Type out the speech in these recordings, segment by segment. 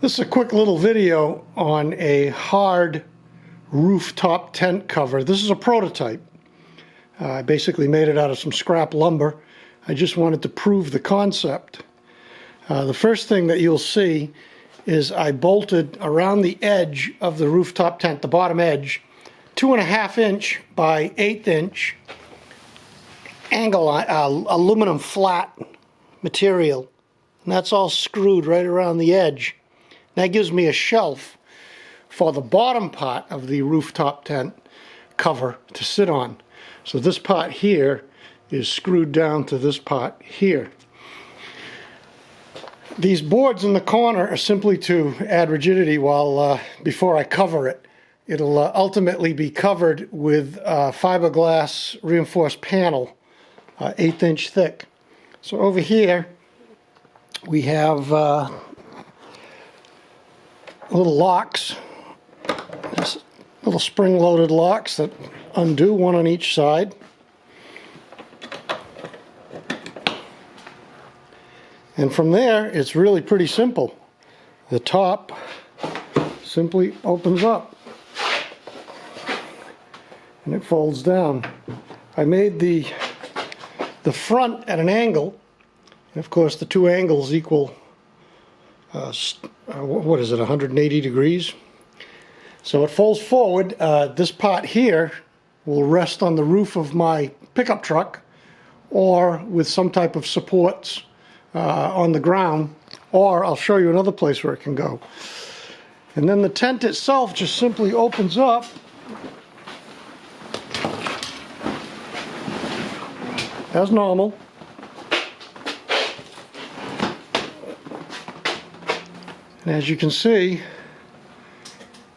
This is a quick little video on a hard rooftop tent cover. This is a prototype. I basically made it out of some scrap lumber. I just wanted to prove the concept. The first thing that you'll see is I bolted around the edge of the rooftop tent, the bottom edge, 2.5 inch by 1/8 inch angle aluminum flat material. And that's all screwed right around the edge. That gives me a shelf for the bottom part of the rooftop tent cover to sit on. So this part here is screwed down to this part here. These boards in the corner are simply to add rigidity while before I cover it. It'll ultimately be covered with fiberglass reinforced panel, 1/8 inch thick. So over here we have little locks, little spring-loaded locks that undo, one on each side. And from there, it's really pretty simple. The top simply opens up and it folds down. I made the front at an angle, and of course the two angles equal what is it, 180 degrees. So it folds forward. This part here will rest on the roof of my pickup truck or with some type of supports on the ground, or I'll show you another place where it can go. And then the tent itself just simply opens up as normal. And as you can see,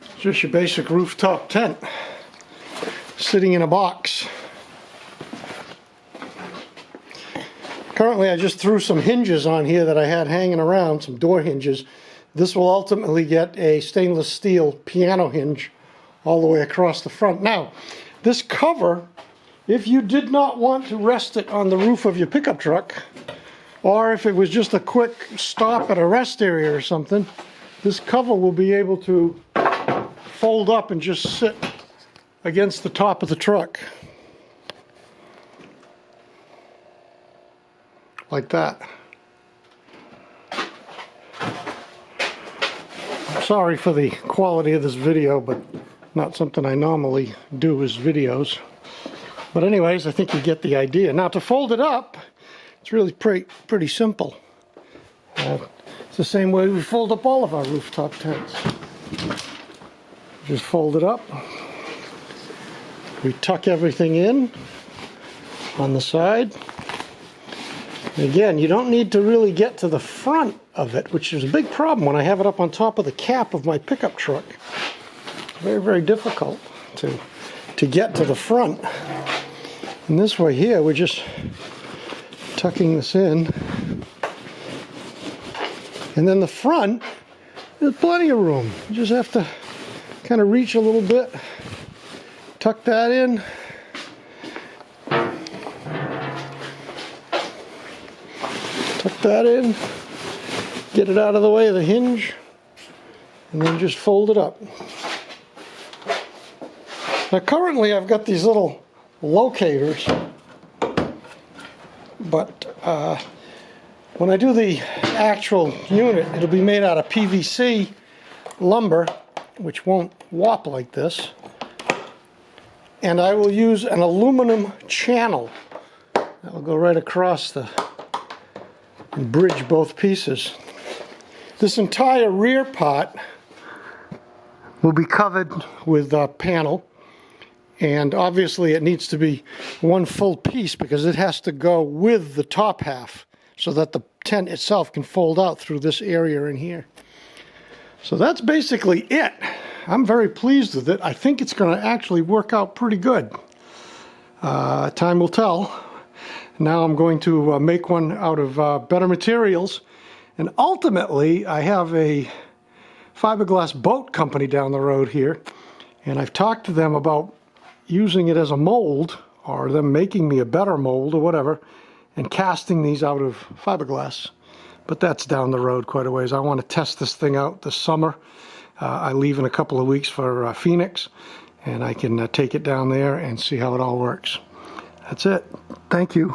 it's just your basic rooftop tent sitting in a box. Currently I just threw some hinges on here that I had hanging around, some door hinges. This will ultimately get a stainless steel piano hinge all the way across the front. Now, this cover, if you did not want to rest it on the roof of your pickup truck, or if it was just a quick stop at a rest area or something, this cover will be able to fold up and just sit against the top of the truck. Like that. Sorry for the quality of this video, but not something I normally do as videos. But anyways, I think you get the idea. Now to fold it up, it's really pretty simple. It's the same way we fold up all of our rooftop tents. Just fold it up. We tuck everything in on the side. And again, you don't need to really get to the front of it, which is a big problem when I have it up on top of the cap of my pickup truck. Very, very difficult to get to the front. And this way here, we're just tucking this in. And then the front, there's plenty of room. You just have to kind of reach a little bit, tuck that in. Tuck that in, get it out of the way of the hinge, and then just fold it up. Now currently I've got these little locators, but when I do the actual unit, it'll be made out of PVC lumber, which won't warp like this, and I will use an aluminum channel that will go right across and bridge both pieces. This entire rear part will be covered with a panel, and obviously it needs to be one full piece because it has to go with the top half so that the tent itself can fold out through this area in here. So that's basically it. I'm very pleased with it. I think it's going to actually work out pretty good. Time will tell. Now I'm going to make one out of better materials, and ultimately I have a fiberglass boat company down the road here, and I've talked to them about using it as a mold, or them making me a better mold or whatever, and casting these out of fiberglass. but that's down the road quite a ways. I want to test this thing out this summer. I leave in a couple of weeks for Phoenix, and I can take it down there and see how it all works. That's it. Thank you.